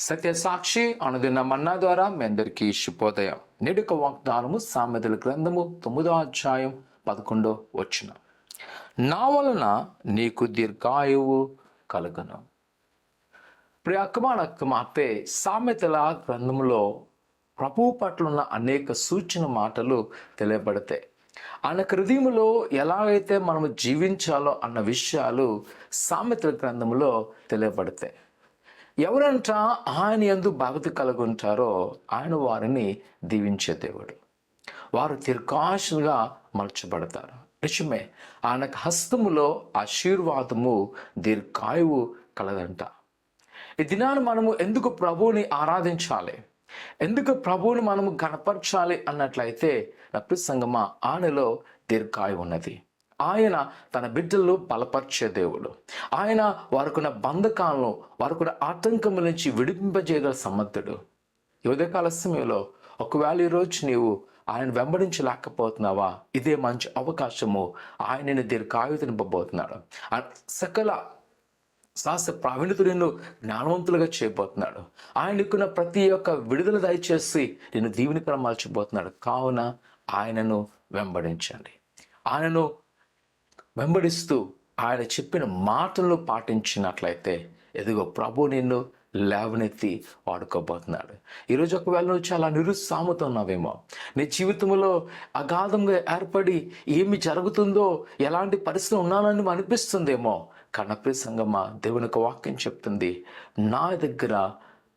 సత్య సాక్షి అనుదిన మన్నా ద్వారా మీ అందరికీ శుభోదయం. నేడుక వాగ్దానము సామెతల గ్రంథము 9వ అధ్యాయం 11వ వచనం. నా వలన నీకు దీర్ఘాయువు కలుగును. ప్రియ కుమార్తె, సామెతల గ్రంథములో ప్రభువు పట్ల ఉన్న అనేక సూచన మాటలు తెలియబడతాయి. ఆయన హృదయంలో ఎలాగైతే మనము జీవించాలో అన్న విషయాలు సామెతల గ్రంథములో తెలియబడతాయి. ఎవరంట ఆయన యందు భక్తి కలుగుంటారో ఆయన వారిని దీవించే దేవుడు. వారు దీర్ఘాయువుగా మలచబడతారు. నిజమే, ఆయనకు హస్తములో ఆశీర్వాదము దీర్ఘాయువు కలదంట. ఈ దినాన్ని మనము ఎందుకు ప్రభువుని ఆరాధించాలి, ఎందుకు ప్రభువుని మనము గణపరచాలి అన్నట్లయితే సంగమా ఆయనలో దీర్ఘాయువు ఉన్నది. ఆయన తన బిడ్డలను బలపరిచే దేవుడు. ఆయన వారికున్న బంధకాలను, వారికున్న ఆటంకముల నుంచి విడిపింపజేయగల సమర్థుడు. ఈ ఉదయకాల సమయంలో ఒకవేళ ఈరోజు నీవు ఆయన వెంబడించలేకపోతున్నావా, ఇదే మంచి అవకాశము. ఆయనని దీర్ఘాయువు నింపబోతున్నాడు. సకల శాస్త్ర ప్రావీణ్యత నిన్ను జ్ఞానవంతులుగా చేయబోతున్నాడు. ఆయనకున్న ప్రతి ఒక్క విడుదల దయచేసి నిన్ను దీవెనకరం మలచబోతున్నాడు. కావున ఆయనను వెంబడించండి. ఆయనను వెంబడిస్తూ ఆయన చెప్పిన మాటలను పాటించినట్లయితే ఎదుగో ప్రభు నిన్ను లేవనెత్తి వాడుకోబోతున్నాడు. ఈరోజు ఒకవేళ నువ్వు చాలా నిరుత్సాహంతో ఉన్నావేమో, నీ జీవితంలో అగాధంగా ఏర్పడి ఏమి జరుగుతుందో, ఎలాంటి పరిస్థితులు ఉన్నానని అనిపిస్తుందేమో. కనప్రియ సంగమా, దేవుని యొక్క వాక్యం చెప్తుంది, నా దగ్గర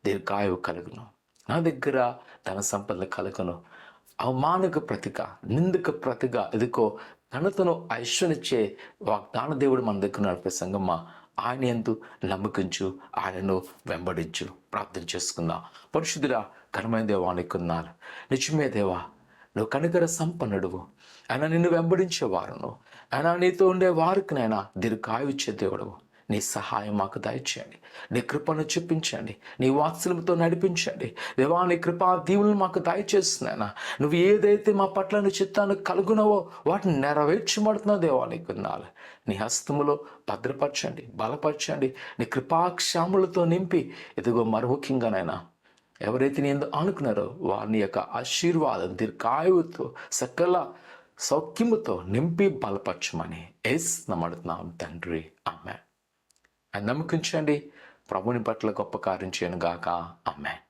దీర్ఘాయువు కలుగును, నా దగ్గర ధన సంపదలు కలుగును. అవమానకు ప్రతిగా, నిందకు ప్రతిగా ఎదుకో ఘనతను ఐశ్వర్యనిచ్చే వాగ్దాన దేవుడు మన దగ్గర నడిపే సంగమా, ఆయన యందు నమ్మకించు, ఆయనను వెంబడించు. ప్రార్థన చేసుకుందాం. పరిశుద్ధుడా, ఘనమైన దేవానికి ఉన్నారు. నిజమే దేవా, నువ్వు కనికర సంపన్నుడువు. ఆయన నిన్ను వెంబడించేవారును, ఆయన నీతో ఉండే వారికి నైనా దీర్ఘాయువు ఇచ్చే దేవుడువు. నీ సహాయం మాకు దయచేయండి. నీ కృపను చూపించండి. నీ వాత్సల్యంతో నడిపించండి. దేవా, నీ కృపా దీవులను మాకు దయచేస్తున్నాయినా. నువ్వు ఏదైతే మా పట్ల నీ చిత్తాన్ని కలుగునవో వాటిని నెరవేర్చబడుతున్నావు. దేవా, నీకున్నాను. నీ హస్తములో భద్రపరచండి, బలపరచండి. నీ కృపాక్షాములతో నింపి ఎదుగో ముఖ్యంగానైనా ఎవరైతే నీ ఎందుకు ఆనుకున్నారో వారిని యొక్క ఆశీర్వాదం దీర్ఘాయువుతో సకల సౌఖ్యముతో నింపి బలపరచమని నమ్ముతున్నాం తండ్రి. ఆమేన్. నమ్మకించండి. ప్రభుని పట్ల గొప్ప కార్యం చేయను గాక. ఆమేన్.